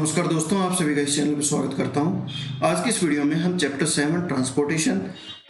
नमस्कार दोस्तों, आप सभी का इस चैनल पर स्वागत करता हूं। आज की इस वीडियो में हम चैप्टर 7 ट्रांसपोर्टेशन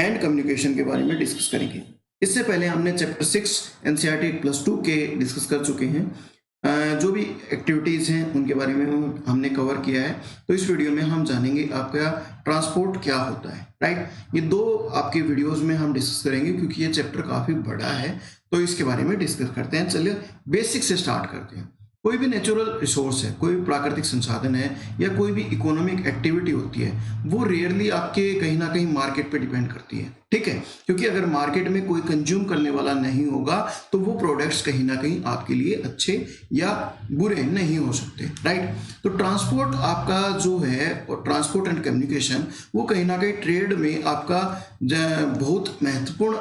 एंड कम्युनिकेशन के बारे में डिस्कस करेंगे। इससे पहले हमने चैप्टर 6 एनसीईआरटी प्लस 2 के डिस्कस कर चुके हैं। जो भी एक्टिविटीज़ हैं उनके बारे में हमने कवर किया है। तो इस वीडियो में हम जानेंगे आपका ट्रांसपोर्ट क्या होता है, राइट। ये दो आपके वीडियोस में हम डिस्कस करेंगे क्योंकि ये चैप्टर काफ़ी बड़ा है, तो इसके बारे में डिस्कस करते हैं। चलिए बेसिक से स्टार्ट करते हैं। कोई भी नेचुरल रिसोर्स है, कोई भी प्राकृतिक संसाधन है या कोई भी इकोनॉमिक एक्टिविटी होती है, वो रेयरली आपके कहीं ना कहीं मार्केट पे डिपेंड करती है, ठीक है। क्योंकि अगर मार्केट में कोई कंज्यूम करने वाला नहीं होगा तो वो प्रोडक्ट्स कहीं ना कहीं आपके लिए अच्छे या बुरे नहीं हो सकते, राइट। तो ट्रांसपोर्ट आपका जो है, और ट्रांसपोर्ट एंड कम्युनिकेशन, वो कहीं ना कहीं ट्रेड में आपका बहुत महत्वपूर्ण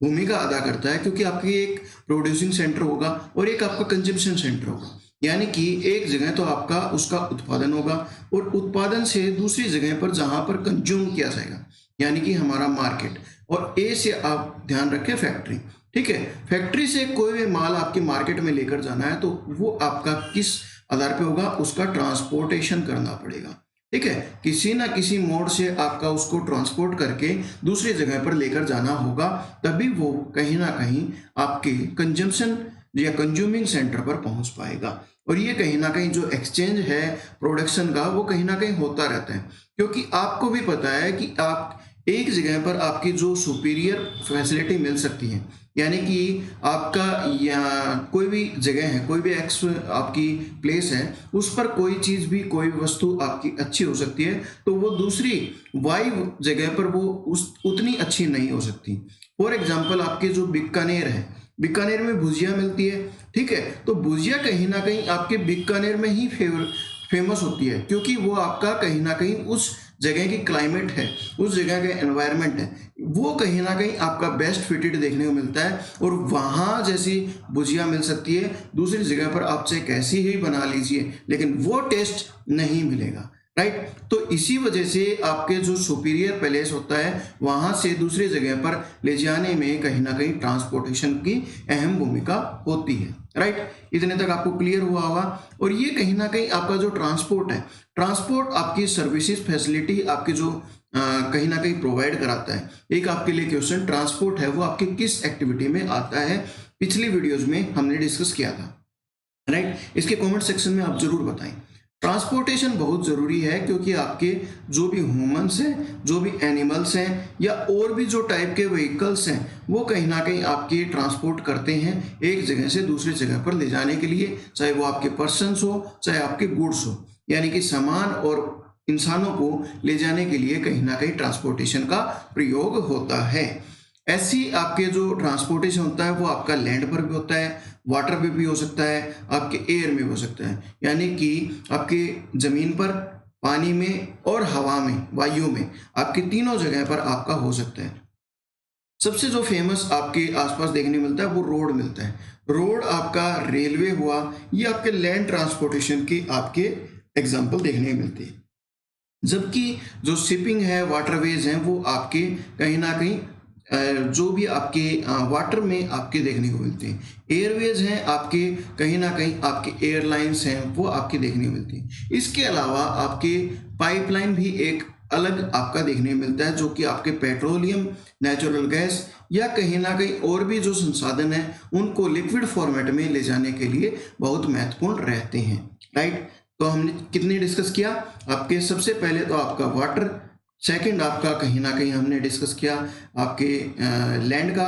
भूमिका अदा करता है, क्योंकि आपकी एक प्रोड्यूसिंग सेंटर होगा और एक आपका कंजम्पशन सेंटर होगा। यानी कि एक जगह तो आपका उसका उत्पादन होगा और उत्पादन से दूसरी जगह पर जहां पर कंज्यूम किया जाएगा, यानी कि हमारा मार्केट। और ए से आप ध्यान रखें फैक्ट्री, ठीक है। फैक्ट्री से कोई भी माल आपके मार्केट में लेकर जाना है तो वो आपका किस आधार पे होगा, उसका ट्रांसपोर्टेशन करना पड़ेगा, ठीक है। किसी ना किसी मोड से आपका उसको ट्रांसपोर्ट करके दूसरी जगह पर लेकर जाना होगा, तभी वो कहीं ना कहीं आपके कंजम्पशन या कंज्यूमिंग सेंटर पर पहुंच पाएगा। और ये कहीं ना कहीं जो एक्सचेंज है प्रोडक्शन का, वो कहीं ना कहीं होता रहता है, क्योंकि आपको भी पता है कि आप एक जगह पर आपकी जो सुपीरियर फैसिलिटी मिल सकती है, यानी कि आपका या कोई भी जगह है, कोई भी एक्स आपकी प्लेस है, उस पर कोई चीज़ भी, कोई वस्तु आपकी अच्छी हो सकती है, तो वो दूसरी वाई जगह पर वो उतनी अच्छी नहीं हो सकती। फॉर एग्जाम्पल, आपके जो बीकानेर है, बीकानेर में भुजिया मिलती है, ठीक है। तो भुजिया कहीं ना कहीं आपके बीकानेर में ही फेमस होती है, क्योंकि वो आपका कहीं ना कहीं उस जगह की क्लाइमेट है, उस जगह का एनवायरनमेंट है, वो कहीं ना कहीं आपका बेस्ट फिटेड देखने को मिलता है। और वहाँ जैसी भुजिया मिल सकती है, दूसरी जगह पर आप चाहे कैसी ही बना लीजिए, लेकिन वो टेस्ट नहीं मिलेगा, राइट। तो इसी वजह से आपके जो सुपीरियर पैलेस होता है, वहां से दूसरी जगह पर ले जाने में कहीं ना कहीं ट्रांसपोर्टेशन की अहम भूमिका होती है, राइट। इतने तक आपको क्लियर हुआ होगा। और ये कहीं ना कहीं आपका जो ट्रांसपोर्ट है, ट्रांसपोर्ट आपकी सर्विसेज फैसिलिटी आपकी जो कहीं ना कहीं प्रोवाइड कराता है। एक आपके लिए क्वेश्चन, ट्रांसपोर्ट है वो आपकी किस एक्टिविटी में आता है, पिछली वीडियोज में हमने डिस्कस किया था, राइट। इसके कमेंट सेक्शन में आप जरूर बताएं। ट्रांसपोर्टेशन बहुत ज़रूरी है, क्योंकि आपके जो भी ह्यूमंस हैं, जो भी एनिमल्स हैं, या और भी जो टाइप के व्हीकल्स हैं, वो कहीं ना कहीं आपकी ट्रांसपोर्ट करते हैं एक जगह से दूसरी जगह पर ले जाने के लिए, चाहे वो आपके पर्सन्स हो, चाहे आपके गुड्स हो, यानी कि सामान और इंसानों को ले जाने के लिए कहीं ना कहीं ट्रांसपोर्टेशन का प्रयोग होता है। ऐसी आपके जो ट्रांसपोर्टेशन होता है वो आपका लैंड पर भी होता है, वाटर पे भी हो सकता है, आपके एयर में हो सकता है, यानी कि आपके ज़मीन पर, पानी में और हवा में, वायु में, आपकी तीनों जगह पर आपका हो सकता है। सबसे जो फेमस आपके आसपास देखने मिलता है वो रोड मिलता है। रोड आपका रेलवे हुआ, ये आपके लैंड ट्रांसपोर्टेशन की आपके एग्जाम्पल देखने मिलते हैं। जबकि जो शिपिंग है, वाटरवेज हैं, वो आपके कहीं ना कहीं जो भी आपके वाटर में आपके देखने को मिलते हैं। एयरवेज हैं आपके, कहीं ना कहीं आपके एयरलाइंस हैं वो आपके देखने को मिलती हैं। इसके अलावा आपके पाइपलाइन भी एक अलग आपका देखने को मिलता है, जो कि आपके पेट्रोलियम, नेचुरल गैस या कहीं ना कहीं और भी जो संसाधन हैं उनको लिक्विड फॉर्मेट में ले जाने के लिए बहुत महत्वपूर्ण रहते हैं, राइट। तो हमने कितने डिस्कस किया, आपके सबसे पहले तो आपका वाटर, सेकंड आपका कहीं ना कहीं हमने डिस्कस किया आपके लैंड का,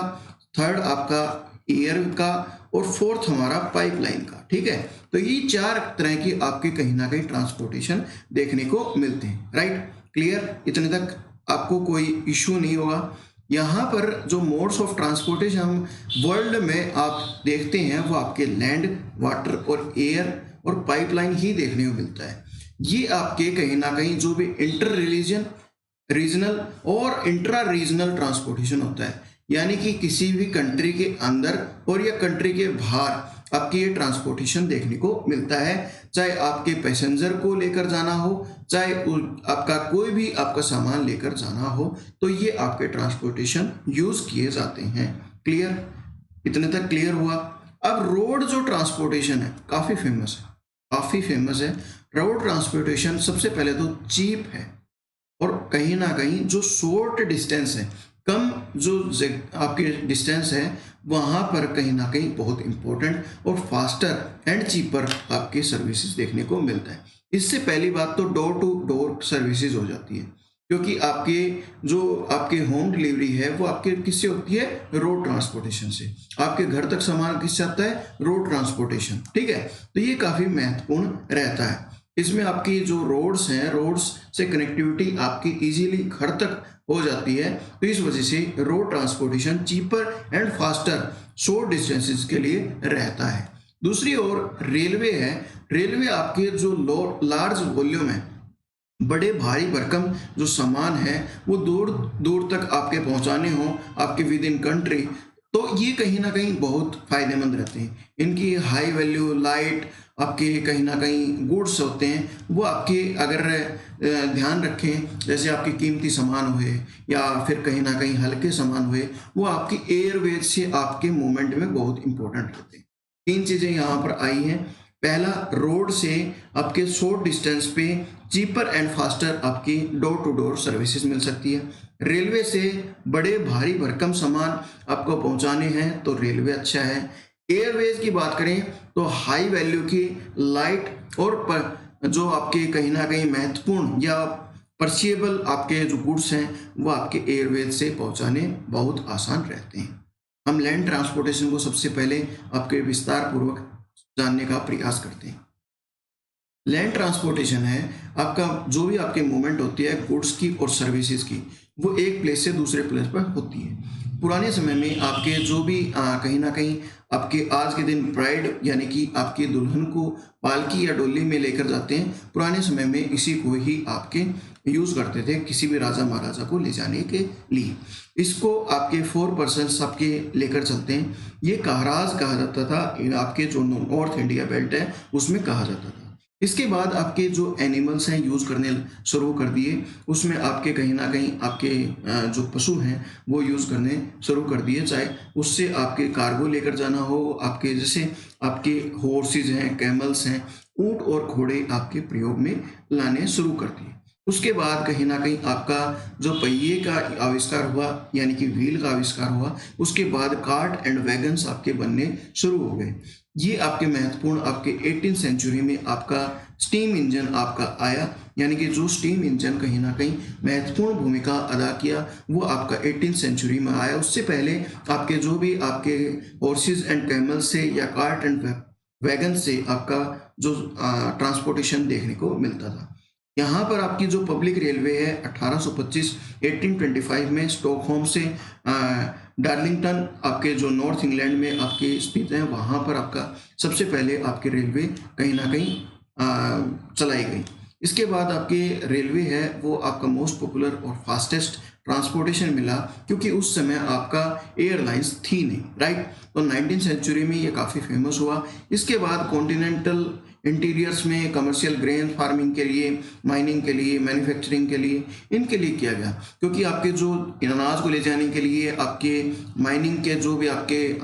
थर्ड आपका एयर का, और फोर्थ हमारा पाइपलाइन का, ठीक है। तो ये चार तरह की आपके कहीं ना कहीं ट्रांसपोर्टेशन देखने को मिलते हैं, राइट। क्लियर, इतने तक आपको कोई इश्यू नहीं होगा। यहाँ पर जो मोड्स ऑफ ट्रांसपोर्टेशन हम वर्ल्ड में आप देखते हैं वो आपके लैंड, वाटर और एयर और पाइपलाइन ही देखने को मिलता है। ये आपके कहीं ना कहीं जो भी इंटर रिलीजन, रीजनल और इंट्रा रीजनल ट्रांसपोर्टेशन होता है, यानी कि किसी भी कंट्री के अंदर और या कंट्री के बाहर आपकी ये ट्रांसपोर्टेशन देखने को मिलता है। चाहे आपके पैसेंजर को लेकर जाना हो, चाहे आपका कोई भी आपका सामान लेकर जाना हो, तो ये आपके ट्रांसपोर्टेशन यूज किए जाते हैं। क्लियर, इतने तक क्लियर हुआ। अब रोड जो ट्रांसपोर्टेशन है काफी फेमस है। काफ़ी फेमस है। रोड ट्रांसपोर्टेशन सबसे पहले तो चीप है और कहीं ना कहीं जो शॉर्ट डिस्टेंस है, कम जो आपके डिस्टेंस है, वहाँ पर कहीं ना कहीं बहुत इम्पोर्टेंट और फास्टर एंड चीपर आपके सर्विसेज देखने को मिलता है। इससे पहली बात तो डोर टू डोर सर्विसेज हो जाती है, क्योंकि आपके जो आपके होम डिलीवरी है वो आपके किससे होती है? रोड ट्रांसपोर्टेशन से। आपके घर तक सामान किससे आता है? Road transportation. ठीक है, तो ये काफ़ी महत्वपूर्ण रहता है। इसमें आपकी जो रोड्स हैं, रोड्स से कनेक्टिविटी आपकी इजीली घर तक हो जाती है, तो इस वजह से road transportation cheaper and faster short distances के लिए रहता है। दूसरी ओर रेलवे है। रेलवे आपके जो लार्ज वॉल्यूम है, बड़े भारी भरकम जो सामान है वो दूर दूर तक आपके पहुंचाने हो, आपके विद इन कंट्री, तो ये कहीं ना कहीं बहुत फायदेमंद रहते हैं। इनकी हाई वैल्यू लाइट आपके कहीं ना कहीं गुड्स होते हैं, वो आपके अगर ध्यान रखें, जैसे आपके कीमती सामान हुए या फिर कहीं ना कहीं हल्के सामान हुए, वो आपकी एयरवेज से आपके मूवमेंट में बहुत इंपॉर्टेंट रहते हैं। तीन चीज़ें यहाँ पर आई हैं। पहला, रोड से आपके शॉर्ट डिस्टेंस पे चीपर एंड फास्टर आपकी डोर टू डोर सर्विसेज मिल सकती है। रेलवे से बड़े भारी भरकम सामान आपको पहुंचाने हैं तो रेलवे अच्छा है। एयरवेज की बात करें तो हाई वैल्यू की लाइट और जो आपके कहीं ना कहीं महत्वपूर्ण या परसिएबल आपके जो गुड्स हैं वो आपके एयरवेज से पहुंचाने बहुत आसान रहते हैं। हम लैंड ट्रांसपोर्टेशन को सबसे पहले आपके विस्तार पूर्वक जानने का प्रयास करते हैं। लैंड ट्रांसपोर्टेशन है आपका जो भी आपकी मूवमेंट होती है गुड्स की और सर्विसेज की, वो एक प्लेस से दूसरे प्लेस पर होती है। पुराने समय में आपके जो भी कहीं ना कहीं आपके आज के दिन ब्राइड यानी कि आपकी दुल्हन को पालकी या डोली में लेकर जाते हैं, पुराने समय में इसी को ही आपके यूज़ करते थे किसी भी राजा महाराजा को ले जाने के लिए। इसको आपके 4 पर्सन्स आपके लेकर चलते हैं। ये कहराज कहा जाता था, आपके जो नॉर्थ इंडिया बेल्ट है उसमें कहा जाता था। इसके बाद आपके जो एनिमल्स हैं यूज़ करने शुरू कर दिए, उसमें आपके कहीं ना कहीं आपके जो पशु हैं वो यूज़ करने शुरू कर दिए, चाहे उससे आपके कार्गो लेकर जाना हो, आपके जैसे आपके हॉर्सेज हैं, कैमल्स हैं, ऊंट और घोड़े आपके प्रयोग में लाने शुरू कर दिए। उसके बाद कहीं ना कहीं आपका जो पहिए का आविष्कार हुआ यानी कि व्हील का आविष्कार हुआ, उसके बाद कार्ट एंड वैगन्स आपके बनने शुरू हो गए। ये आपके महत्वपूर्ण आपके 18th सेंचुरी में आपका स्टीम इंजन आपका आया, यानी कि जो स्टीम इंजन कहीं ना कहीं महत्वपूर्ण भूमिका अदा किया वो आपका 18th सेंचुरी में आया। उससे पहले आपके जो भी आपके हॉर्सेज एंड कैमल से या कार्ट एंड वैगन से आपका जो ट्रांसपोर्टेशन देखने को मिलता था। यहाँ पर आपकी जो पब्लिक रेलवे है 1825 में स्टॉकहोम से डार्लिंगटन आपके जो नॉर्थ इंग्लैंड में आपके स्थित हैं, वहाँ पर आपका सबसे पहले आपकी रेलवे कहीं ना कहीं चलाई गई। इसके बाद आपके रेलवे है वो आपका मोस्ट पॉपुलर और फास्टेस्ट ट्रांसपोर्टेशन मिला, क्योंकि उस समय आपका एयरलाइंस थी नहीं, राइट। तो 19th सेंचुरी में ये काफ़ी फेमस हुआ। इसके बाद कॉन्टिनेंटल इंटीरियर्स में कमर्शियल ग्रेन फार्मिंग के लिए, माइनिंग के लिए, मैन्युफैक्चरिंग के लिए, इनके लिए किया गया, क्योंकि आपके जो अनाज को ले जाने के लिए आपके माइनिंग के जो भी आपके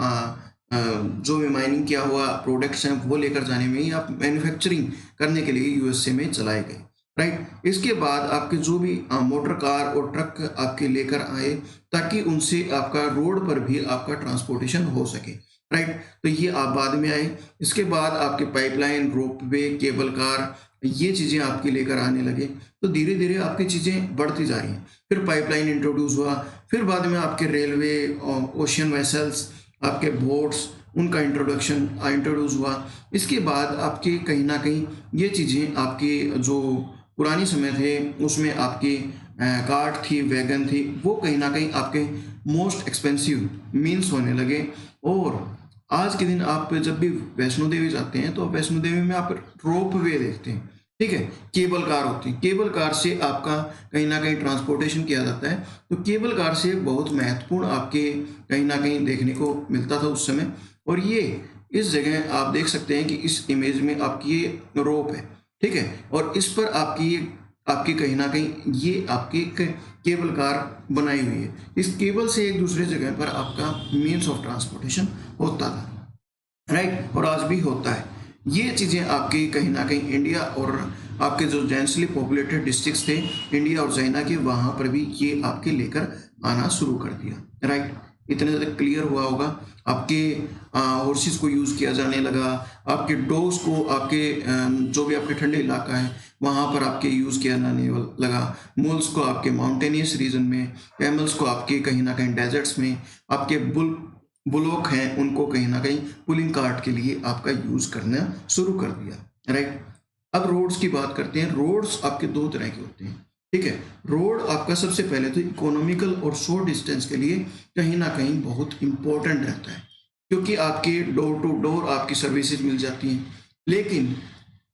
जो भी माइनिंग किया हुआ प्रोडक्ट्स हैं वो लेकर जाने में ही आप मैन्युफैक्चरिंग करने के लिए यूएसए में चलाए गए, राइट। इसके बाद आपके जो भी मोटर कार और ट्रक आपके लेकर आए ताकि उनसे आपका रोड पर भी आपका ट्रांसपोर्टेशन हो सके, राइट। तो ये आप बाद में आए। इसके बाद आपके पाइपलाइन, रोपवे, केबल कार, ये चीज़ें आपके लेकर आने लगे। तो धीरे धीरे आपकी चीज़ें बढ़ती जा रही हैं। फिर पाइपलाइन इंट्रोड्यूस हुआ, फिर बाद में आपके रेलवे, ओशियन वेसल्स, आपके बोट्स, उनका इंट्रोड्यूस हुआ। इसके बाद आपके कहीं ना कहीं ये चीज़ें आपके जो पुरानी समय थे उसमें आपकी कार्ट थी, वैगन थी, वो कहीं ना कहीं आपके मोस्ट एक्सपेंसिव मीन्स होने लगे। और आज के दिन आप जब भी वैष्णो देवी जाते हैं तो वैष्णो देवी में आप रोप वे देखते हैं, ठीक है। केबल कार होती है, केबल कार से आपका कहीं ना कहीं ट्रांसपोर्टेशन किया जाता है। तो केबल कार से बहुत महत्वपूर्ण आपके कहीं ना कहीं देखने को मिलता था उस समय। और ये इस जगह आप देख सकते हैं कि इस इमेज में आपकी ये रोप है, ठीक है, और इस पर आपकी कहीं ना कहीं ये आपकी केबल कार बनाई हुई है। इस केबल से एक दूसरे जगह पर आपका मीन्स ऑफ ट्रांसपोर्टेशन होता था, राइट, और आज भी होता है। ये चीज़ें आपकी कहीं ना कहीं इंडिया और आपके जो डेंसली पॉपुलेटेड डिस्ट्रिक्ट्स थे इंडिया और चाइना के, वहाँ पर भी ये आपके लेकर आना शुरू कर दिया, राइट। इतने ज़्यादा क्लियर हुआ होगा। आपके हॉर्सेस को यूज़ किया जाने लगा, आपके डॉग्स को आपके जो भी आपके ठंडे इलाका है वहाँ पर आपके यूज़ किया जाने लगा, मोल्स को आपके माउंटेनियस रीजन में, कैमल्स को आपके कहीं ना कहीं डेजर्ट्स में, आपके बुलोक हैं उनको कहीं ना कहीं पुलिंग कार्ट के लिए आपका यूज़ करना शुरू कर दिया, राइट। अब रोड्स की बात करते हैं। रोड्स आपके दो तरह के होते हैं, ठीक है। रोड आपका सबसे पहले तो इकोनॉमिकल और शॉर्ट डिस्टेंस के लिए कहीं ना कहीं बहुत इंपॉर्टेंट रहता है, क्योंकि आपके डोर टू डोर आपकी सर्विसेज मिल जाती हैं। लेकिन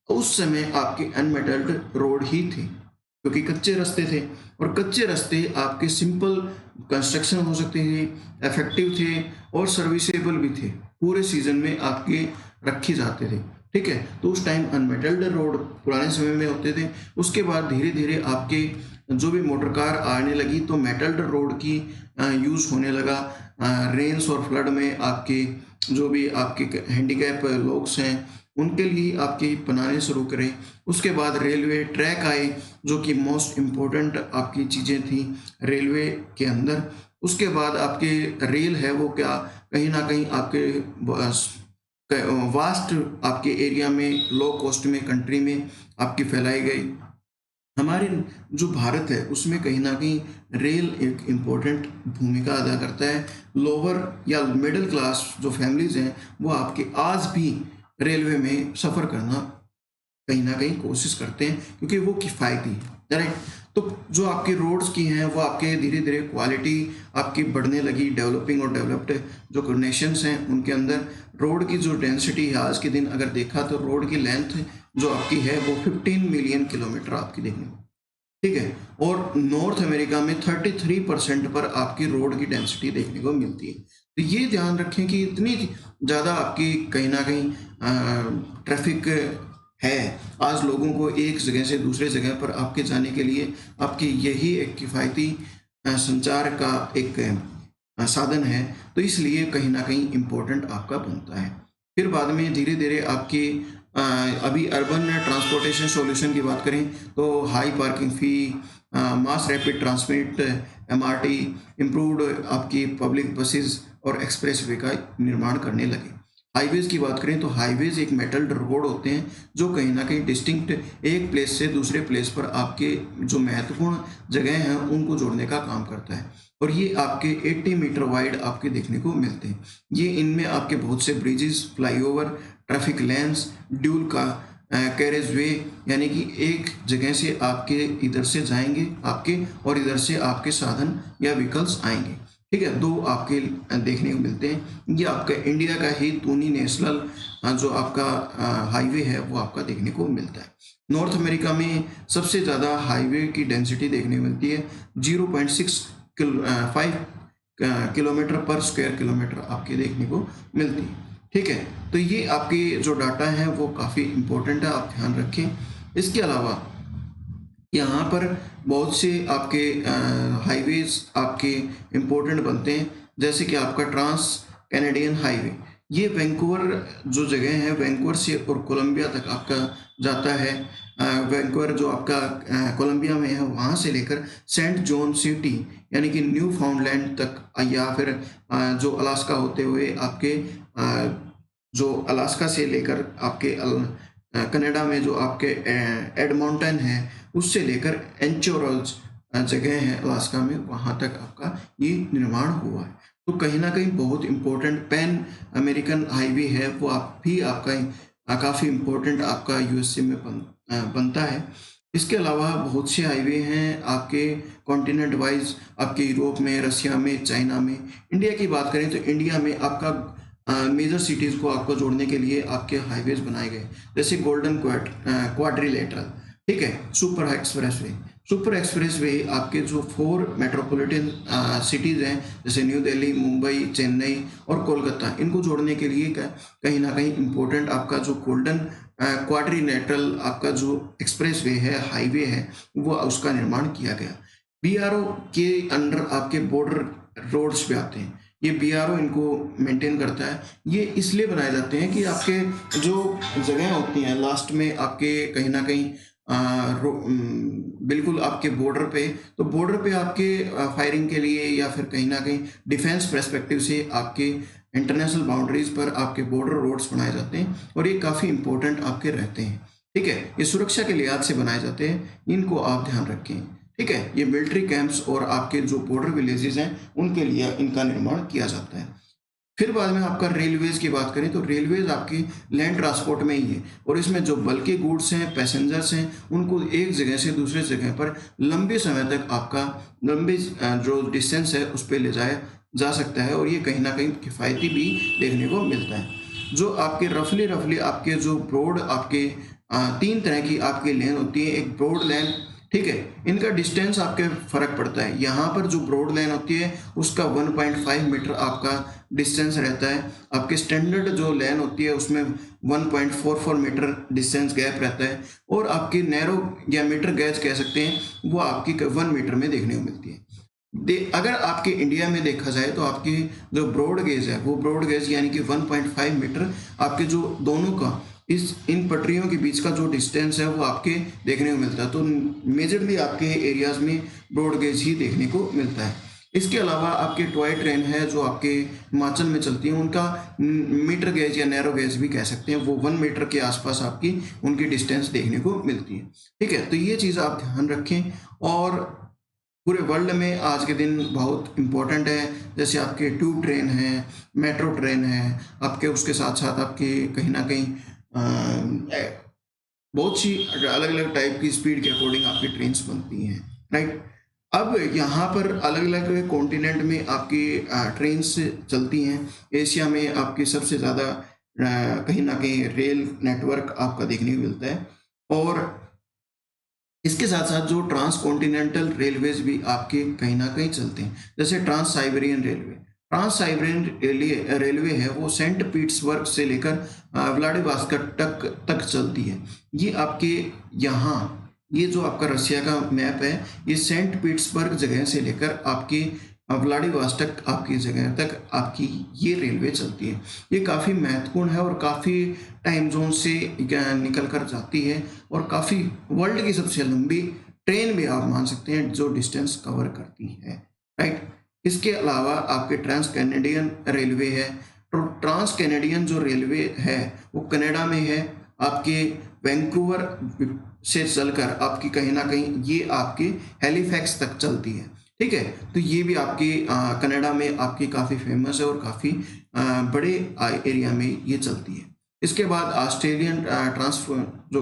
उस समय आपके अनमेटल्ड रोड ही थे, क्योंकि कच्चे रास्ते थे, और कच्चे रास्ते आपके सिंपल कंस्ट्रक्शन हो सकते थे, इफेक्टिव थे और सर्विसेबल भी थे, पूरे सीजन में आपके रखे जाते थे, ठीक है। तो उस टाइम अनमेटल्ड रोड पुराने समय में होते थे। उसके बाद धीरे धीरे आपके जो भी मोटर कार आने लगी तो मेटल्ड रोड की यूज़ होने लगा। रेन्स और फ्लड में आपके जो भी आपके हैंडीकैप लोग हैं उनके लिए आपके बनाने शुरू करें। उसके बाद रेलवे ट्रैक आए, जो कि मोस्ट इम्पोर्टेंट आपकी चीज़ें थी रेलवे के अंदर। उसके बाद आपके रेल है वो क्या कहीं ना कहीं आपके वास्ट आपके एरिया में लो कॉस्ट में कंट्री में आपकी फैलाई गई। हमारे जो भारत है उसमें कहीं ना कहीं रेल एक इम्पोर्टेंट भूमिका अदा करता है। लोअर या मिडिल क्लास जो फैमिलीज हैं वो आपके आज भी रेलवे में सफ़र करना कहीं ना कहीं कोशिश करते हैं, क्योंकि वो किफ़ायती है, राइट। तो जो आपकी रोड्स की हैं वो आपके धीरे धीरे क्वालिटी आपकी बढ़ने लगी। डेवलपिंग और डेवलप्ड जो नेशंस हैं उनके अंदर रोड की जो डेंसिटी है आज के दिन अगर देखा तो रोड की लेंथ जो आपकी है वो 15 मिलियन किलोमीटर आपकी देखने को, ठीक है। और नॉर्थ अमेरिका में 33% पर आपकी रोड की डेंसिटी देखने को मिलती है। तो ये ध्यान रखें कि इतनी ज़्यादा आपकी कहीं ना कहीं ट्रैफिक है। आज लोगों को एक जगह से दूसरे जगह पर आपके जाने के लिए आपकी यही एक किफ़ायती संचार का एक साधन है, तो इसलिए कहीं ना कहीं इम्पोर्टेंट आपका बनता है। फिर बाद में धीरे धीरे आपकी अभी अर्बन ट्रांसपोर्टेशन सॉल्यूशन की बात करें तो high parking fee, mass rapid transmit, MRT, improved आपकी पब्लिक बसेस और एक्सप्रेस वे का निर्माण करने लगे। हाईवेज़ की बात करें तो हाईवेज़ एक मेटल रोड होते हैं जो कहीं ना कहीं डिस्टिंक्ट एक प्लेस से दूसरे प्लेस पर आपके जो महत्वपूर्ण जगह हैं उनको जोड़ने का काम करता है, और ये आपके 80 मीटर वाइड आपके देखने को मिलते हैं। ये इनमें आपके बहुत से bridges, flyover, traffic lens, dual का कैरेज वे, यानी कि एक जगह से आपके इधर से जाएंगे आपके और इधर से आपके साधन या व्हीकल्स आएंगे, ठीक है। दो आपके देखने को मिलते हैं। ये आपका इंडिया का ही तूनी नेशनल जो आपका हाईवे है वो आपका देखने को मिलता है। नॉर्थ अमेरिका में सबसे ज़्यादा हाईवे की डेंसिटी देखने को मिलती है 0.65 किलोमीटर पर स्क्वायर किलोमीटर आपके देखने को मिलती है, ठीक है। तो ये आपके जो डाटा है वो काफ़ी इम्पोर्टेंट है, आप ध्यान रखें। इसके अलावा यहाँ पर बहुत से आपके हाईवेज आपके इम्पोर्टेंट बनते हैं, जैसे कि आपका ट्रांस कैनेडियन हाईवे। ये वैंकूवर जो जगह है वैंकूवर से और कोलंबिया तक आपका जाता है। वैंकूवर जो आपका कोलंबिया में है वहाँ से लेकर सेंट जॉन सिटी यानी कि न्यू फाउंडलैंड तक, या फिर जो अलास्का होते हुए आपके जो अलास्का से लेकर आपके कनाडा में जो आपके एडमॉन्टन है उससे लेकर एंचोरल्स जगह है अलास्का में, वहाँ तक आपका ये निर्माण हुआ है। तो कहीं ना कहीं बहुत इम्पोर्टेंट पैन अमेरिकन हाईवे है वो आप भी आपका काफ़ी इम्पोर्टेंट आपका यूएसए में बनता है। इसके अलावा बहुत से हाईवे हैं आपके कॉन्टिनेंट वाइज, आपके यूरोप में, रसिया में, चाइना में। इंडिया की बात करें तो इंडिया में आपका मेजर सिटीज़ को आपको जोड़ने के लिए आपके हाईवेज बनाए गए, जैसे गोल्डन क्वाड्रिलेटरल, ठीक है। सुपर एक्सप्रेस वे आपके जो 4 मेट्रोपॉलिटन सिटीज़ हैं जैसे न्यू दिल्ली, मुंबई, चेन्नई और कोलकाता, इनको जोड़ने के लिए कहीं ना कहीं इम्पोर्टेंट आपका जो गोल्डन क्वाड्रिलेटरल आपका जो एक्सप्रेस वे है, हाईवे है, वो उसका निर्माण किया गया। बीआरओ के अंडर आपके बॉर्डर रोड्स पे आते हैं। ये BRO इनको मेंटेन करता है। ये इसलिए बनाए जाते हैं कि आपके जो जगह होती हैं लास्ट में आपके कहीं ना कहीं बिल्कुल आपके बॉर्डर पे, तो बॉर्डर पे आपके फायरिंग के लिए या फिर कहीं ना कहीं डिफेंस पर्सपेक्टिव से आपके इंटरनेशनल बाउंड्रीज पर आपके बॉर्डर रोड्स बनाए जाते हैं और ये काफ़ी इंपॉर्टेंट आपके रहते हैं। ठीक है, ये सुरक्षा के लिहाज से बनाए जाते हैं, इनको आप ध्यान रखें। ठीक है, ये मिलिट्री कैंप्स और आपके जो बॉर्डर विलेजेस हैं उनके लिए इनका निर्माण किया जाता है। फिर बाद में आपका रेलवेज की बात करें तो रेलवेज आपकी लैंड ट्रांसपोर्ट में ही है और इसमें जो बल्कि गुड्स हैं, पैसेंजर्स हैं, उनको एक जगह से दूसरे जगह पर लंबे समय तक आपका लंबे जो डिस्टेंस है उस पर ले जाया जा सकता है और ये कहीं ना कहीं किफ़ायती भी देखने को मिलता है। जो आपके रफली आपके जो ब्रॉड आपके तीन तरह की आपकी लेन होती है। एक ब्रॉड लेन, ठीक है, इनका डिस्टेंस आपके फर्क पड़ता है। यहाँ पर जो ब्रॉड लाइन होती है उसका 1.5 मीटर आपका डिस्टेंस रहता है। आपके स्टैंडर्ड जो लाइन होती है उसमें 1.44 मीटर डिस्टेंस गैप रहता है और आपकी नैरो या मीटर गैज कह सकते हैं वो आपकी 1 मीटर में देखने को मिलती है। अगर आपके इंडिया में देखा जाए तो आपकी जो ब्रॉड गेज है वो ब्रॉड गेज यानी कि 1.5 मीटर आपके जो दोनों का इन पटरियों के बीच का जो डिस्टेंस है वो आपके देखने को मिलता है। तो मेजरली आपके एरियाज में ब्रॉड गेज ही देखने को मिलता है। इसके अलावा आपके टॉय ट्रेन है जो आपके हिमाचल में चलती है, उनका मीटर गेज या नैरो गेज भी कह सकते हैं, वो 1 मीटर के आसपास आपकी उनकी डिस्टेंस देखने को मिलती है। ठीक है, तो ये चीज़ आप ध्यान रखें और पूरे वर्ल्ड में आज के दिन बहुत इम्पोर्टेंट है। जैसे आपके ट्यूब ट्रेन है, मेट्रो ट्रेन है, आपके उसके साथ साथ आपके कहीं ना कहीं बहुत सी अलग अलग टाइप की स्पीड के अकॉर्डिंग आपकी ट्रेन्स बनती हैं, राइट। अब यहाँ पर अलग अलग कॉन्टिनेंट में आपकी ट्रेन्स चलती हैं। एशिया में आपकी सबसे ज़्यादा कहीं ना कहीं रेल नेटवर्क आपका देखने को मिलता है और इसके साथ साथ जो ट्रांस कॉन्टिनेंटल रेलवेज भी आपके कहीं ना कहीं चलते हैं। जैसे trans Siberian railway, trans Siberian railway है वो सेंट पीटर्सबर्ग से लेकर व्लादिवोस्टोक तक चलती है। ये आपके यहाँ ये जो आपका रशिया का मैप है, ये सेंट पीटर्सबर्ग जगह से लेकर आपकी व्लादिवोस्टोक आपकी जगह तक आपकी ये रेलवे चलती है। ये काफ़ी महत्वपूर्ण है और काफ़ी टाइम जोन से निकल कर जाती है और काफ़ी वर्ल्ड की सबसे लंबी ट्रेन भी आप मान सकते हैं जो डिस्टेंस कवर करती है, राइट। इसके अलावा आपके ट्रांस कैनेडियन रेलवे है। तो ट्रांस कैनेडियन जो रेलवे है वो कनाडा में है। आपके वैंकूवर से चलकर आपकी कहीं ना कहीं ये आपके हैलिफैक्स तक चलती है। ठीक है, तो ये भी आपकी कनाडा में आपकी काफ़ी फेमस है और काफ़ी बड़े एरिया में ये चलती है। इसके बाद ऑस्ट्रेलियन जो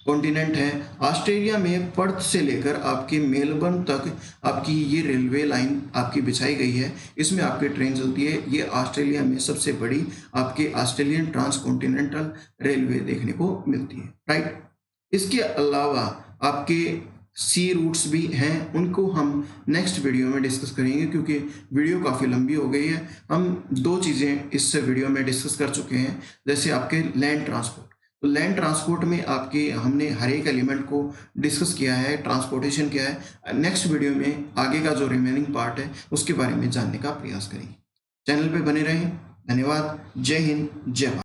कॉन्टिनेंट है, ऑस्ट्रेलिया में पर्थ से लेकर आपके मेलबर्न तक आपकी ये रेलवे लाइन आपकी बिछाई गई है। इसमें आपकी ट्रेन चलती है। ये ऑस्ट्रेलिया में सबसे बड़ी आपके ऑस्ट्रेलियन ट्रांस कॉन्टिनेंटल रेलवे देखने को मिलती है, राइट। इसके अलावा आपके सी रूट्स भी हैं, उनको हम नेक्स्ट वीडियो में डिस्कस करेंगे क्योंकि वीडियो काफ़ी लंबी हो गई है। हम दो चीज़ें इस वीडियो में डिस्कस कर चुके हैं, जैसे आपके लैंड ट्रांसपोर्ट। तो लैंड ट्रांसपोर्ट में आपके हमने हर एक एलिमेंट को डिस्कस किया है, ट्रांसपोर्टेशन किया है। नेक्स्ट वीडियो में आगे का जो रिमेनिंग पार्ट है उसके बारे में जानने का प्रयास करेंगे। चैनल पे बने रहें। धन्यवाद। जय हिंद, जय भारत।